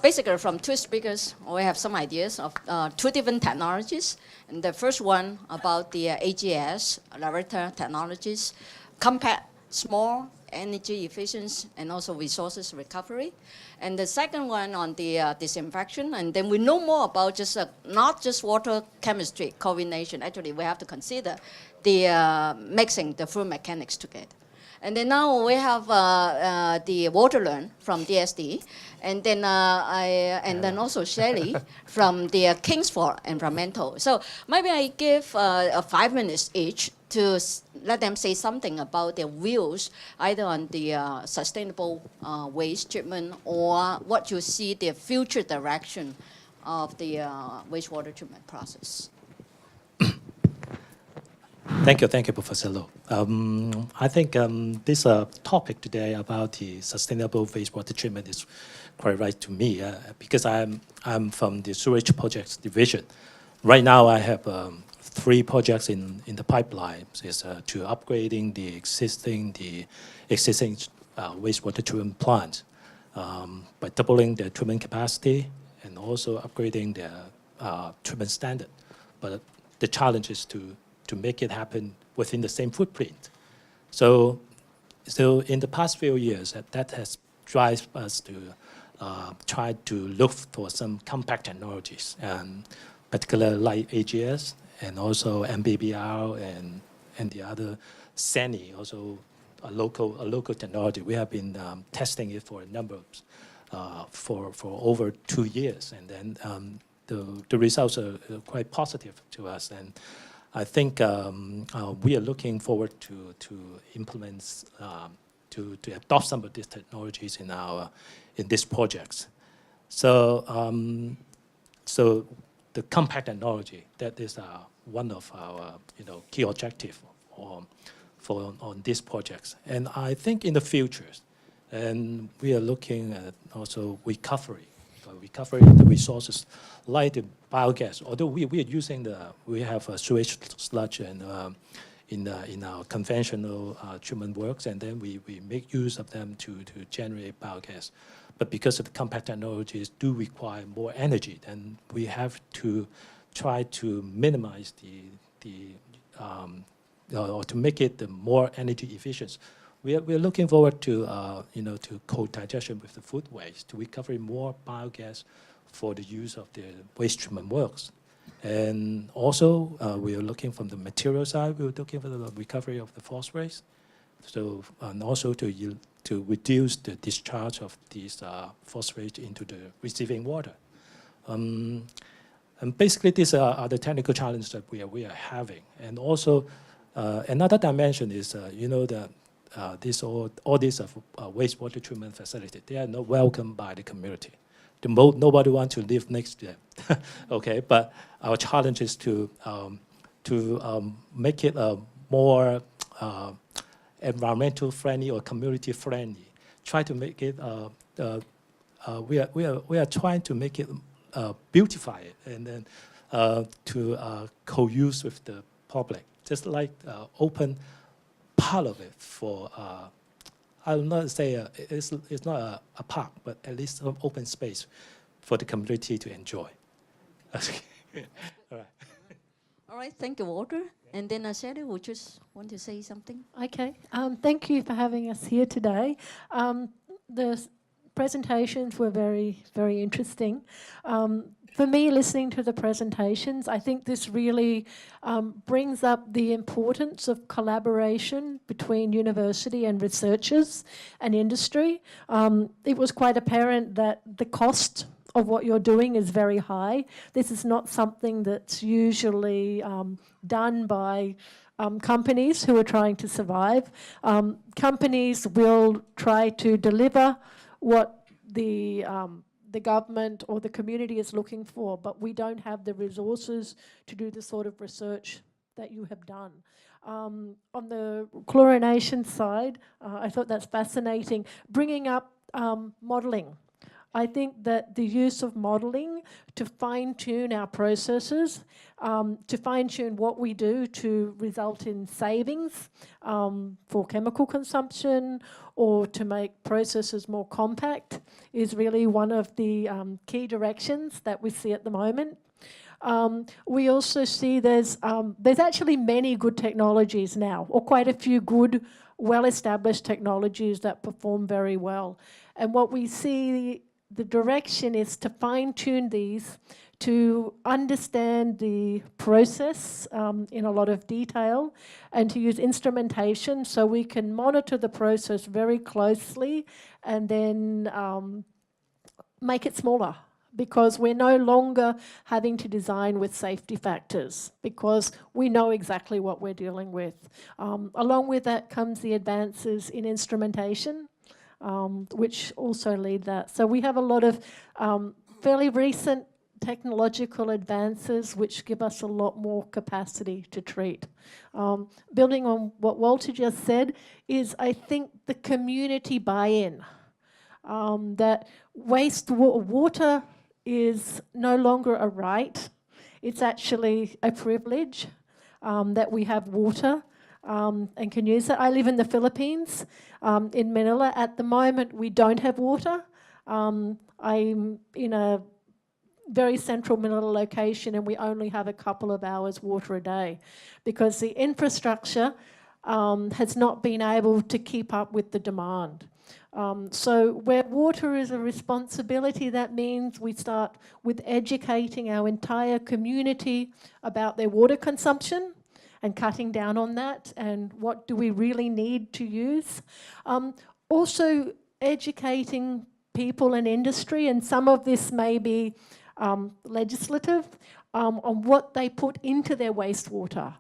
basically from two speakers, we have some ideas of two different technologies. And the first one about the AGS, laboratory technologies, compact, small, energy efficiency, and also resources recovery. And the second one on the disinfection, and then we know more about just not just water chemistry coordination. Actually, we have to consider the mixing the fluid mechanics together. And then now we have the Waterlearn from DSD, and then then also Shelley from the Kingsford Environmental. So maybe I give 5 minutes each to let them say something about their views, either on the sustainable waste treatment or what you see the future direction of the wastewater treatment process. Thank you, Professor Loh. I think this topic today about the sustainable wastewater treatment is quite right to me because I'm from the sewage projects division. Right now, I have 3 projects in the pipeline. Is to upgrading the existing wastewater treatment plant by doubling the treatment capacity and also upgrading the treatment standard. But the challenge is to make it happen within the same footprint. So in the past few years, that has driven us to try to look for some compact technologies, and particularly like AGS and also MBBR and the other SENI, also a local technology. We have been testing it for a number of, for over 2 years, and then the results are quite positive to us. And I think we are looking forward to implement, to adopt some of these technologies in these projects. So the compact technology, that is one of our key objectives on these projects. And I think in the future, and we are looking at also recovery of the resources like the biogas. Although we are using we have a sewage sludge and in our conventional treatment works, and then we make use of them to generate biogas. But because of the compact technologies do require more energy, then we have to try to minimize or to make it more energy efficient. We are looking forward to to co-digestion with the food waste, to recover more biogas for the use of the waste treatment works. And also, we are looking from the material side, we are looking for the recovery of the phosphorus. So, and also to reduce the discharge of these phosphate into the receiving water. And basically, these are the technical challenges that we are having. And also, another dimension is, that all these wastewater treatment facilities, they are not welcomed by the community. Nobody wants to live next to them. Okay, but our challenge is to make it more environmental friendly or community friendly. Try to make it. We are trying to make it beautify it, and then to co-use with the public, just like open part of it for. I'll not say it's not a park, but at least some open space for the community to enjoy. All right. All right, thank you, Walter. And then Shelley, would just want to say something? Okay, thank you for having us here today. The presentations were very, very interesting. For me, listening to the presentations, I think this really brings up the importance of collaboration between university and researchers and industry. It was quite apparent that the cost of what you're doing is very high. This is not something that's usually done by companies who are trying to survive. Companies will try to deliver what the government or the community is looking for, but we don't have the resources to do the sort of research that you have done. On the chlorination side, I thought that's fascinating. Bringing up modelling. I think that the use of modelling to fine-tune our processes, to fine-tune what we do to result in savings for chemical consumption or to make processes more compact is really one of the key directions that we see at the moment. We also see there's actually many good technologies now, or quite a few good, well-established technologies that perform very well. And what we see, the direction is to fine-tune these to understand the process in a lot of detail and to use instrumentation so we can monitor the process very closely and then make it smaller, because we're no longer having to design with safety factors because we know exactly what we're dealing with. Along with that comes the advances in instrumentation, which also lead that. So we have a lot of fairly recent technological advances which give us a lot more capacity to treat. Building on what Walter just said is, I think, the community buy-in. That wastewater is no longer a right, it's actually a privilege that we have water and can use it. I live in the Philippines, in Manila. At the moment, we don't have water. I'm in a very central Manila location and we only have a couple of hours water a day because the infrastructure has not been able to keep up with the demand. So where water is a responsibility, that means we start with educating our entire community about their water consumption and cutting down on that and what do we really need to use. Also educating people and industry, and some of this may be legislative, on what they put into their wastewater.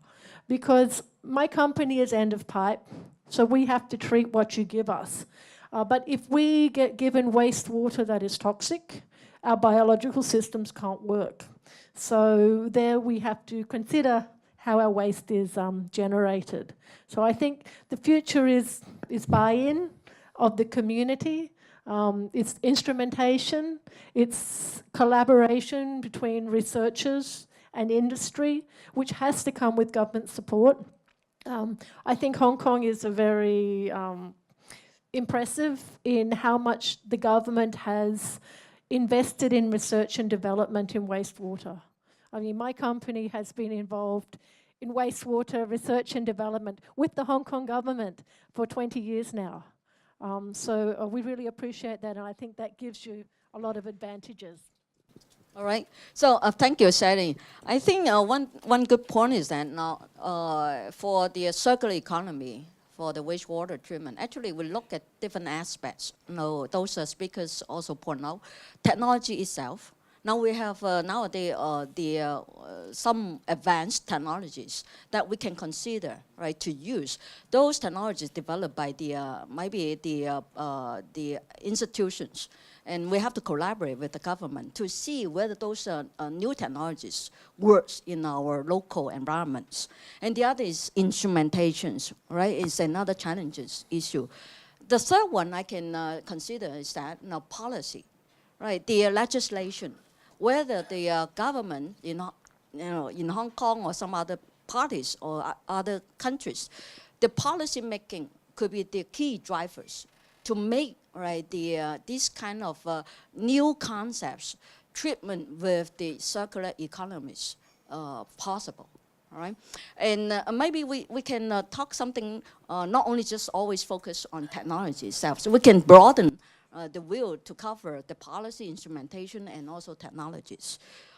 Because my company is end of pipe, so we have to treat what you give us. But if we get given wastewater that is toxic, our biological systems can't work. So there we have to consider how our waste is generated. So I think the future is buy-in of the community, it's instrumentation, it's collaboration between researchers and industry, which has to come with government support. I think Hong Kong is a very impressive in how much the government has invested in research and development in wastewater. I mean, my company has been involved in wastewater research and development with the Hong Kong government for 20 years now. So we really appreciate that, and I think that gives you a lot of advantages. All right. So thank you, Sally. I think one good point is that now for the circular economy, for the wastewater treatment, actually we look at different aspects. Those speakers also point out technology itself. Now we have nowadays some advanced technologies that we can consider, right, to use. Those technologies developed by maybe the institutions, and we have to collaborate with the government to see whether those new technologies works in our local environments. And the other is instrumentations, right? It's another challenges issue. The third one I can consider is that policy, right? The legislation, whether the government, in Hong Kong or some other parties or other countries, the policy making could be the key drivers to make, right, these kind of new concepts, treatment with the circular economies possible. All right, and maybe we can talk something, not only just always focus on technology itself, so we can broaden the will to cover the policy, instrumentation, and also technologies.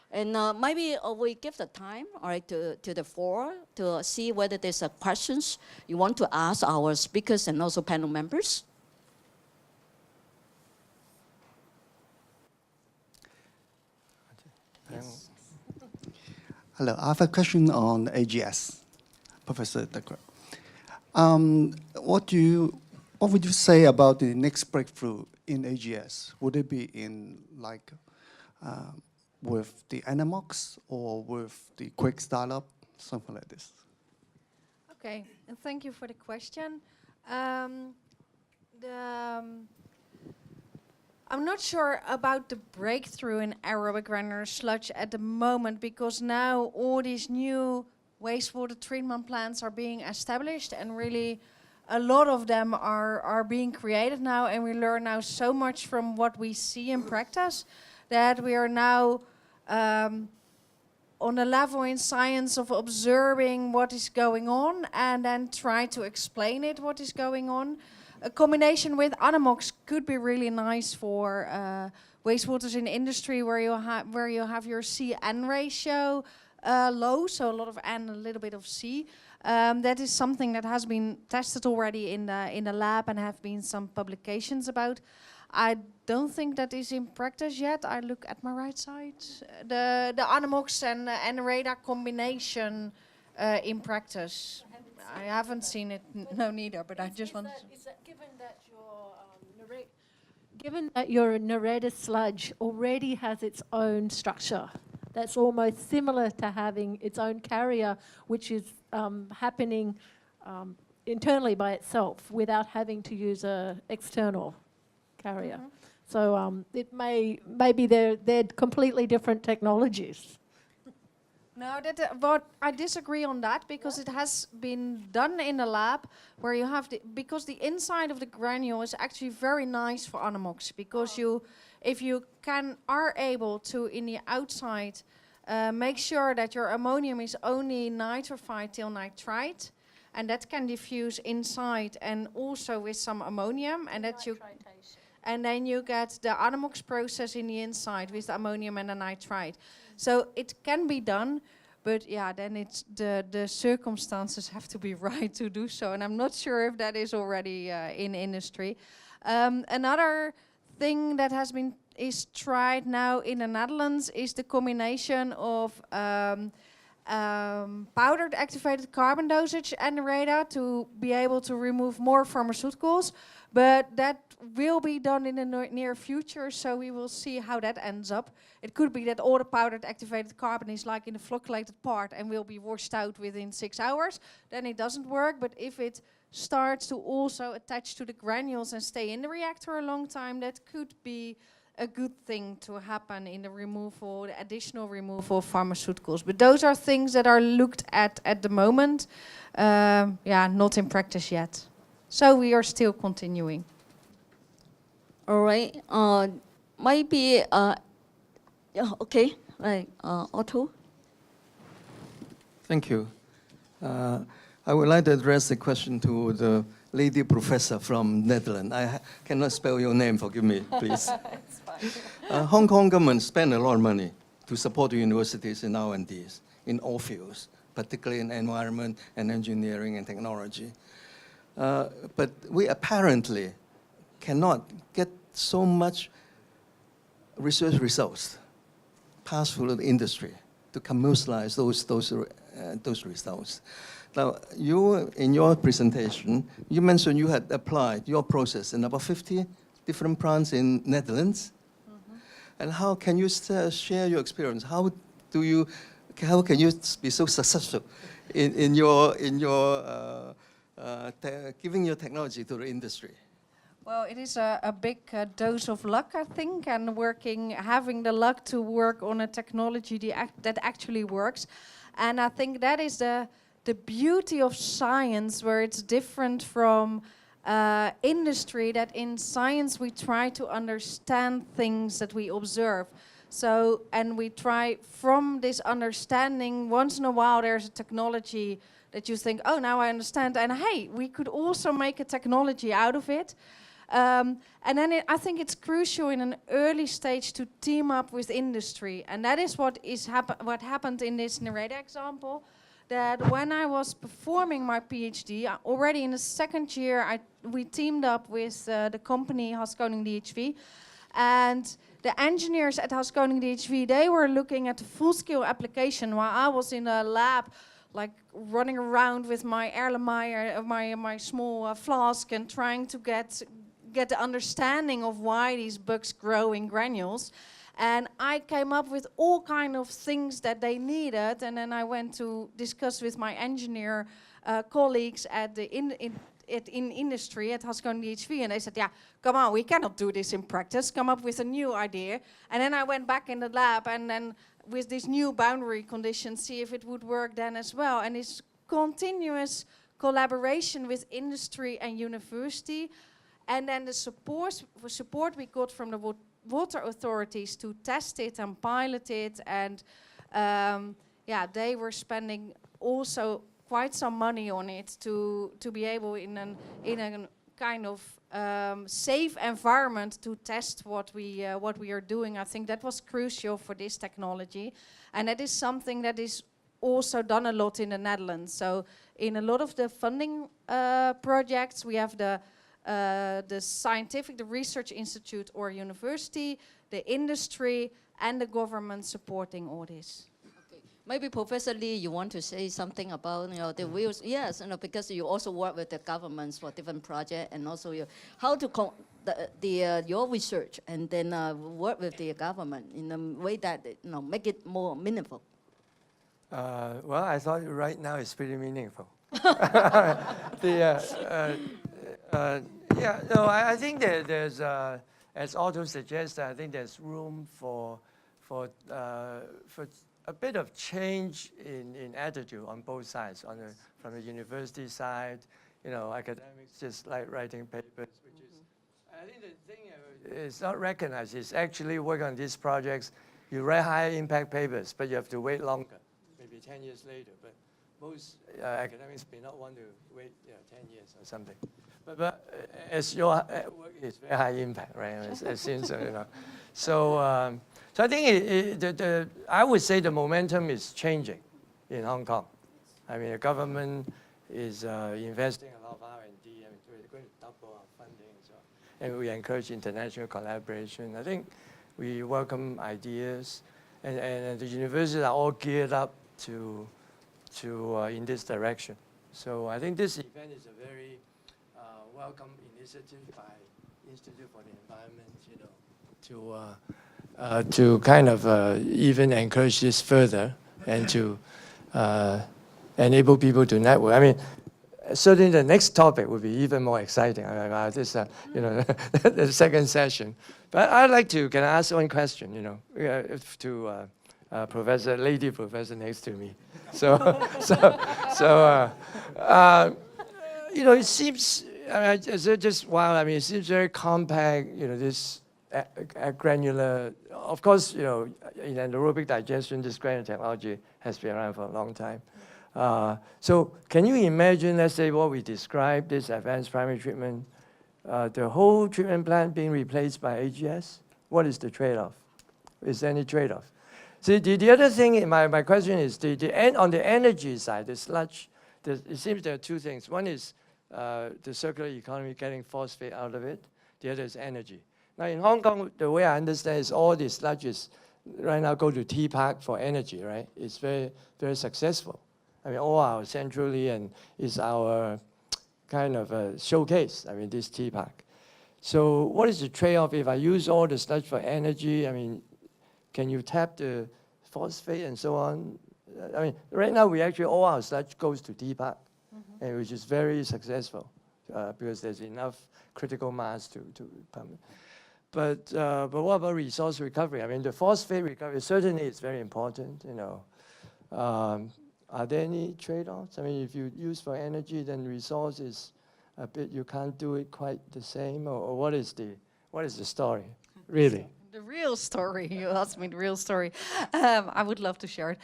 And maybe we give the time, all right, to the floor to see whether there's questions you want to ask our speakers and also panel members. Yes. Hello, I have a question on AGS, Professor Decker. What would you say about the next breakthrough in AGS? Would it be in like with the Animox or with the quick startup, something like this? Okay, and thank you for the question. I'm not sure about the breakthrough in aerobic granular sludge at the moment, because now all these new wastewater treatment plants are being established, and really a lot of them are being created now, and we learn now so much from what we see in practice that we are now on a level in science of observing what is going on and then try to explain it, what is going on. A combination with Anamox could be really nice for wastewaters in industry where you have your C-N ratio low, so a lot of N, a little bit of C. That is something that has been tested already in the lab and have been some publications about. I don't think that is in practice yet. I look at my right side. The Anamox and radar combination in practice. I haven't seen it, no neither, but I just want to... Given that your Nareda sludge already has its own structure, that's almost similar to having its own carrier, which is happening internally by itself without having to use an external carrier. Mm-hmm. So maybe they're completely different technologies. No, but I disagree on that, because it has been done in the lab where you have because the inside of the granule is actually very nice for Anamox, because if you are able to in the outside make sure that your ammonium is only nitrified till nitrite, and that can diffuse inside and also with some ammonium, and then you get the Anamox process in the inside with the ammonium and the nitrite. So it can be done, but yeah, then it's the circumstances have to be right to do so, and I'm not sure if that is already in industry. Another thing that is tried now in the Netherlands is the combination of powdered activated carbon dosage and the radar to be able to remove more pharmaceuticals, but that will be done in the near future, so we will see how that ends up. It could be that all the powdered activated carbon is like in the flocculated part and will be washed out within 6 hours, then it doesn't work. But if it starts to also attach to the granules and stay in the reactor a long time, that could be a good thing to happen in the removal, the additional removal of pharmaceuticals. But those are things that are looked at the moment, not in practice yet. So we are still continuing. All right. Maybe, okay, right, Otto. Thank you. I would like to address the question to the lady professor from Netherlands. I cannot spell your name, forgive me, please. It's fine. Hong Kong government spend a lot of money to support the universities in R&Ds in all fields, particularly in environment and engineering and technology. But we apparently cannot get so much research results pass through the industry to commercialize those results. Now, in your presentation, you mentioned you had applied your process in about 50 different plants in Netherlands. Mm-hmm. And how can you share your experience? How can you be so successful in giving your technology to the industry? Well, it is a big dose of luck, I think, and having the luck to work on a technology that actually works. And I think that is the beauty of science, where it's different from industry, that in science we try to understand things that we observe. So, and we try from this understanding, once in a while there's a technology that you think, oh, now I understand, and hey, we could also make a technology out of it. And then I think it's crucial in an early stage to team up with industry. And that is what happened in this Nareda example, that when I was performing my PhD, already in the second year, we teamed up with the company Haskoning DHV. And the engineers at Haskoning DHV, they were looking at the full-scale application, while I was in a lab like running around with my Erlenmeyer, my small flask, and trying to get the understanding of why these bugs grow in granules. And I came up with all kind of things that they needed, and then I went to discuss with my engineer colleagues at the it in industry at Haskell DHV, and they said, yeah, come on, we cannot do this in practice. Come up with a new idea. And then I went back in the lab, and then with these new boundary conditions, see if it would work then as well. And this continuous collaboration with industry and university, and then the support we got from the water authorities to test it and pilot it, and yeah, they were spending also quite some money on it to be able in a kind of safe environment to test what we are doing. I think that was crucial for this technology, and that is something that is also done a lot in the Netherlands. So in a lot of the funding projects, we have the research institute or university, the industry, and the government supporting all this. Okay. Maybe Professor Lee, you want to say something about the wheels? Yes, because you also work with the governments for different projects, and also how to your research and then work with the government in a way that make it more meaningful. Well, I thought right now it's pretty meaningful. Yeah, no, I think there's, as Otto suggests, I think there's room for a bit of change in attitude on both sides. From the university side, academics just like writing papers, which is, I think the thing is not recognized. Is actually work on these projects. You write high impact papers, but you have to wait longer, maybe 10 years later. But most academics may not want to wait 10 years or something. But as your work is very high impact, right? It seems so. So I think I would say the momentum is changing in Hong Kong. I mean, the government is investing a lot of R&D. I mean, we're going to double our funding, and we encourage international collaboration. I think we welcome ideas, and the universities are all geared up to in this direction. So I think this event is a very welcome initiative by Institute for the Environment, to kind of even encourage this further and to enable people to network. I mean, certainly the next topic would be even more exciting. This, the second session. But I'd like to, can I ask one question, to Professor, lady professor next to me. It seems, it seems very compact, this granular, of course, in anaerobic digestion, this granular technology has been around for a long time. So can you imagine, let's say what we described, this advanced primary treatment, the whole treatment plant being replaced by AGS? What is the trade-off? Is there any trade-off? See, the other thing, my question is, on the energy side, the sludge, it seems there are two things. One is the circular economy, getting phosphate out of it. The other is energy. Now in Hong Kong, the way I understand is all these sludges right now go to T-Park for energy, right? It's very, very successful. I mean, all our centrally and is our kind of a showcase, I mean, this T-Park. So what is the trade-off if I use all the sludge for energy? I mean, can you tap the phosphate and so on? I mean, right now we actually, all our sludge goes to T-Park, and which is very successful because there's enough critical mass to pump. But what about resource recovery? I mean, the phosphate recovery certainly is very important. Are there any trade-offs? I mean, if you use for energy, then resource is a bit, you can't do it quite the same, or what is the story, really? The real story, you asked me the real story. I would love to share it.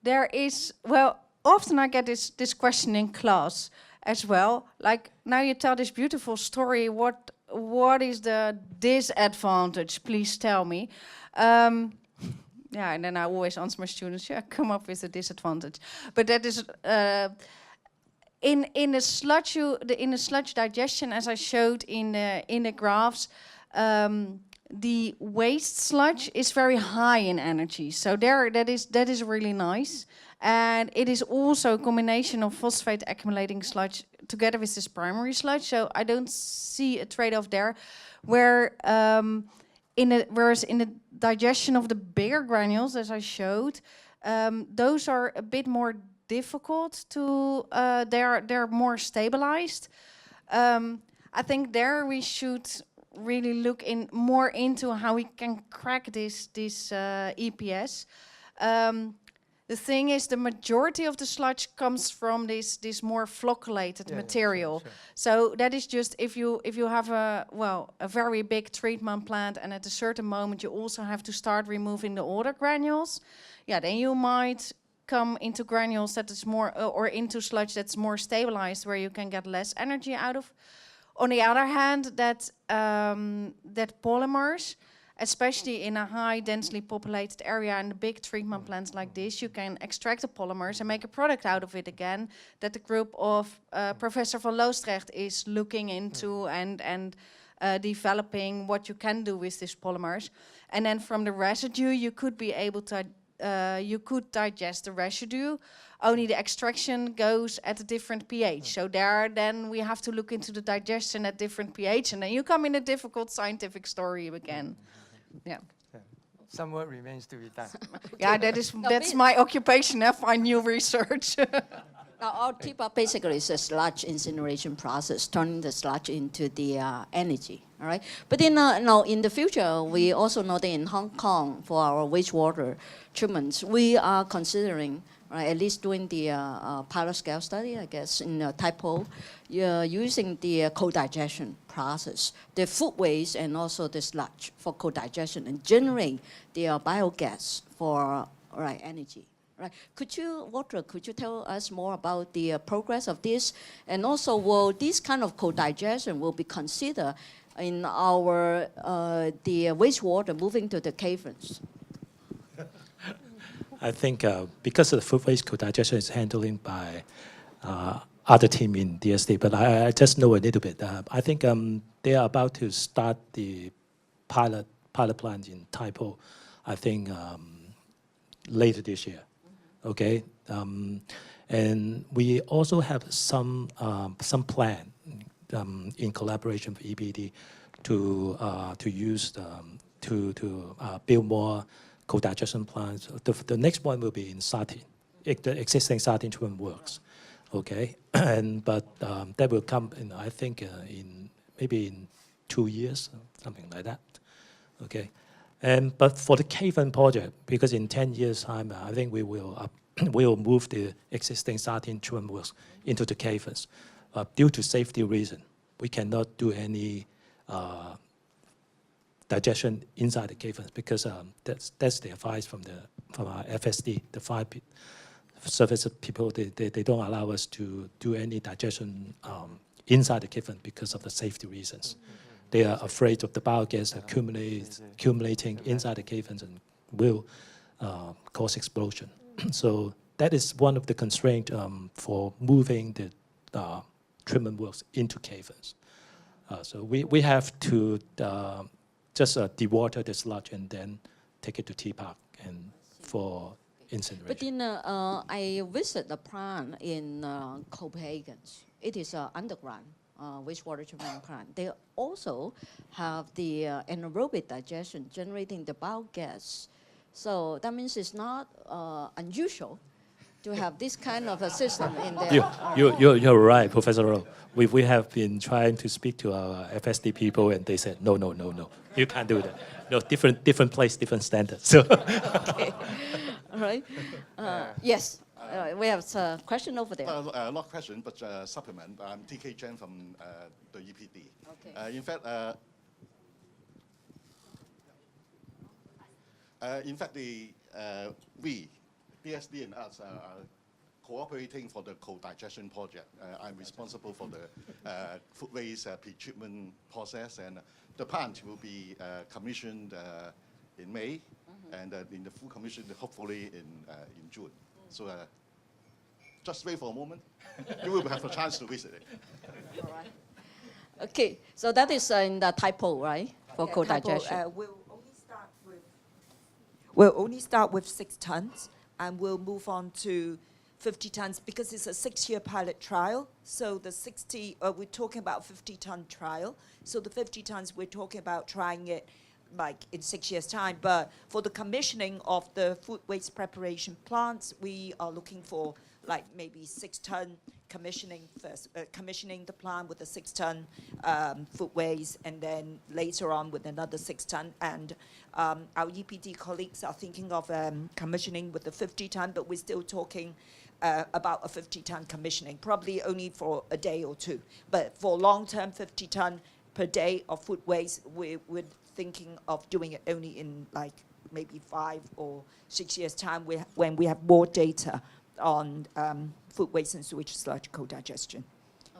There is, well, often I get this question in class as well. Like, now you tell this beautiful story, what is the disadvantage? Please tell me. Yeah, and then I always answer my students, come up with a disadvantage. But that is, in the sludge digestion, as I showed in the graphs, the waste sludge is very high in energy. So that is really nice. And it is also a combination of phosphate accumulating sludge together with this primary sludge. So I don't see a trade-off there. Whereas in the digestion of the bigger granules, as I showed, those are a bit more difficult to. They're more stabilized. I think there we should really look more into how we can crack this EPS. The thing is, the majority of the sludge comes from this more flocculated material. Sure. So that is just if you have a very big treatment plant, and at a certain moment you also have to start removing the older granules. Yeah, then you might come into granules that is more or into sludge that's more stabilized, where you can get less energy out of. On the other hand, that polymers, especially in a high densely populated area and the big treatment plants like this, you can extract the polymers and make a product out of it again, that the group of Professor van Loosdrecht is looking into and developing what you can do with these polymers. And then from the residue, you could be able to, you could digest the residue, only the extraction goes at a different pH. So there, then we have to look into the digestion at different pH, and then you come in a difficult scientific story again. Yeah. Some work remains to be done. Yeah, that's my occupation. I find new research. Now, our tip-up basically is a sludge incineration process, turning the sludge into the energy, all right? But in the future, we also know that in Hong Kong, for our wastewater treatments, we are considering, right, at least doing the pilot scale study, I guess, in typo, using the co-digestion process, the food waste and also the sludge for co-digestion and generate the biogas for energy. Right. Could you tell us more about the progress of this? And also, will this kind of co-digestion will be considered in our the wastewater moving to the caverns? I think because of the food waste co-digestion is handling by other team in DSD, but I just know a little bit. I think they are about to start the pilot plant in Taipo, I think later this year. Okay, and we also have some plan in collaboration with EBD to use to build more co-digestion plants. The next one will be in Satin, the existing Satin treatment works. Okay, but that will come in, I think in maybe in 2 years, something like that. Okay. But for the Caven project, because in 10 years' time, I think we will move the existing Satin treatment works into the Cavens. Due to safety reason, we cannot do any digestion inside the Cavens because that's the advice from our FSD, the fire service people. They don't allow us to do any digestion inside the Caven because of the safety reasons. They are afraid of the biogas accumulating inside the caverns and will cause explosion. So that is one of the constraints for moving the treatment works into caverns. So we have to just dewater the sludge and then take it to T-Park and for incineration. But I visited the plant in Copenhagen. It is underground. Wastewater treatment plant. They also have the anaerobic digestion generating the biogas. So that means it's not unusual to have this kind of a system in there. You're right, Professor Rowe. We have been trying to speak to our FSD people, and they said, no, you can't do that. No, different place, different standards. So. Okay, all right. Yes. We have a question over there. Not question, but supplement. I'm TK Chen from the EPD. Okay. In fact, we, DSD and us, are cooperating for the co-digestion project. I'm responsible for the food waste pre-treatment process, and the plant will be commissioned in May, and in the full commission, hopefully in June. So just wait for a moment. You will have a chance to visit it. All right. Okay, so that is in the typo, right? For co-digestion. We'll only start with 6 tons, and we'll move on to 50 tons because it's a 6-year pilot trial. So the 60, we're talking about 50-ton trial. So the 50 tons, we're talking about trying it like in 6 years' time. But for the commissioning of the food waste preparation plants, we are looking for like maybe 6-ton commissioning first, commissioning the plant with a 6-ton food waste, and then later on with another 6-ton. And our EPD colleagues are thinking of commissioning with the 50-ton, but we're still talking about a 50-ton commissioning, probably only for a day or two. But for long-term 50-ton per day of food waste, we're thinking of doing it only in like maybe 5 or 6 years' time when we have more data on food waste and sewage sludge co-digestion,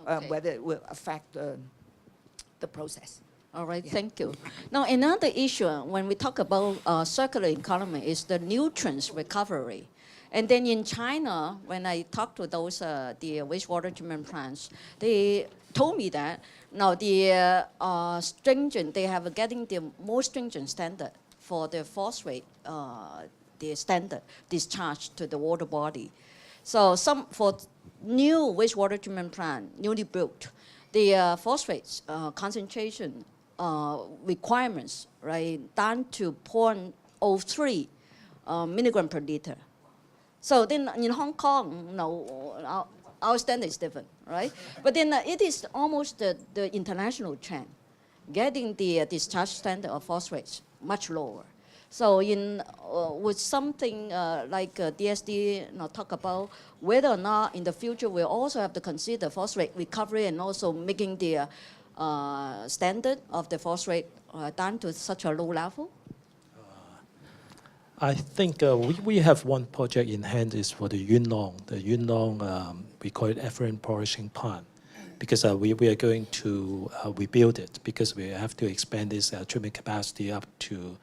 Okay. whether it will affect the process. All right, Yeah. thank you. Now, another issue when we talk about circular economy is the nutrients recovery. And then in China, when I talked to those the wastewater treatment plants, they told me that now the stringent, they have getting the more stringent standard for the phosphate, the standard discharge to the water body. So for new wastewater treatment plant, newly built, the phosphate concentration requirements, right, down to 0.03 milligram per liter. So then in Hong Kong, no, our standard is different, right? But then it is almost the international trend, getting the discharge standard of phosphates much lower. So with something like DSD talk about whether or not in the future we also have to consider phosphate recovery and also making the standard of the phosphate down to such a low level? I think we have one project in hand is for the Yunlong. The Yunlong, we call it effluent polishing plant, because we are going to rebuild it because we have to expand this treatment capacity up to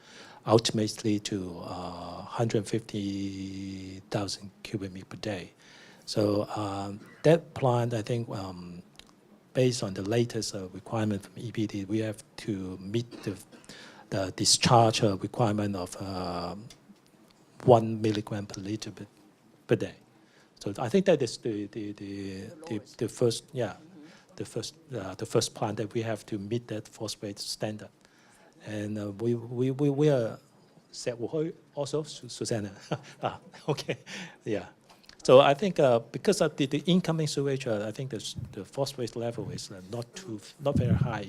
ultimately to 150,000 cubic meters per day. So that plant, I think, based on the latest requirement from EPD, we have to meet the discharge requirement of 1 milligram per liter per day. So I think that is the first, yeah, the first plant that we have to meet that phosphate standard. And we are also, Susanna. Okay, yeah. So I think because of the incoming sewage, I think the phosphate level is not very high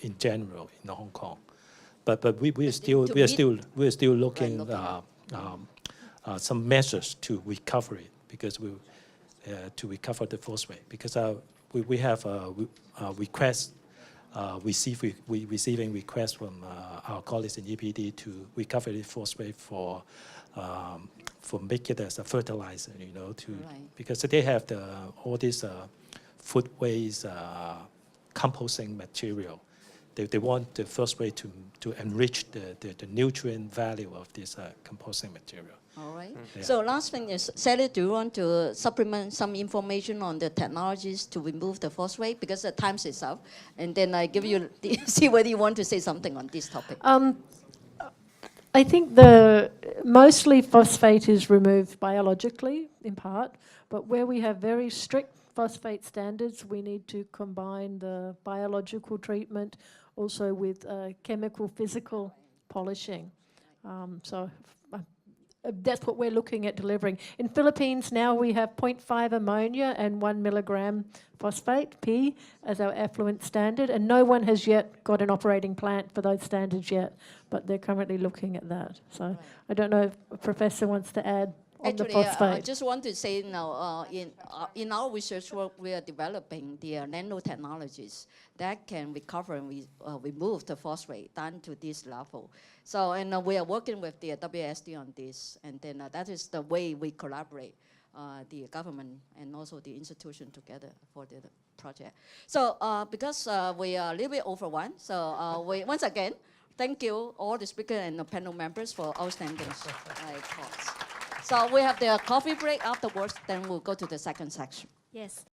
in general in Hong Kong. But we are still looking some measures to recover it because to recover the phosphate because we have requests. Receiving requests from our colleagues in EPD to recover the phosphate for make it as a fertilizer, because they have all this food waste composting material. They want the phosphate to enrich the nutrient value of this composting material. All right. Yeah. So last thing is, Sally, do you want to supplement some information on the technologies to remove the phosphate? Because the time is up. And then I give you, see whether you want to say something on this topic. I think mostly phosphate is removed biologically, in part. But where we have very strict phosphate standards, we need to combine the biological treatment also with chemical, physical polishing. That's what we're looking at delivering. In Philippines now we have 0.5 ammonia and 1 milligram phosphate, P, as our effluent standard, and no one has yet got an operating plant for those standards yet, but they're currently looking at that. So right. I don't know if a professor wants to add on the phosphate. I just want to say now, in our research work, we are developing the nanotechnologies that can recover and remove the phosphate down to this level. So, and we are working with the WSD on this, and then that is the way we collaborate, the government and also the institution together for the project. So, because we are a little bit over one, so once again, thank you all the speakers and the panel members for outstanding talks. So we have the coffee break afterwards, then we'll go to the second section. Yes.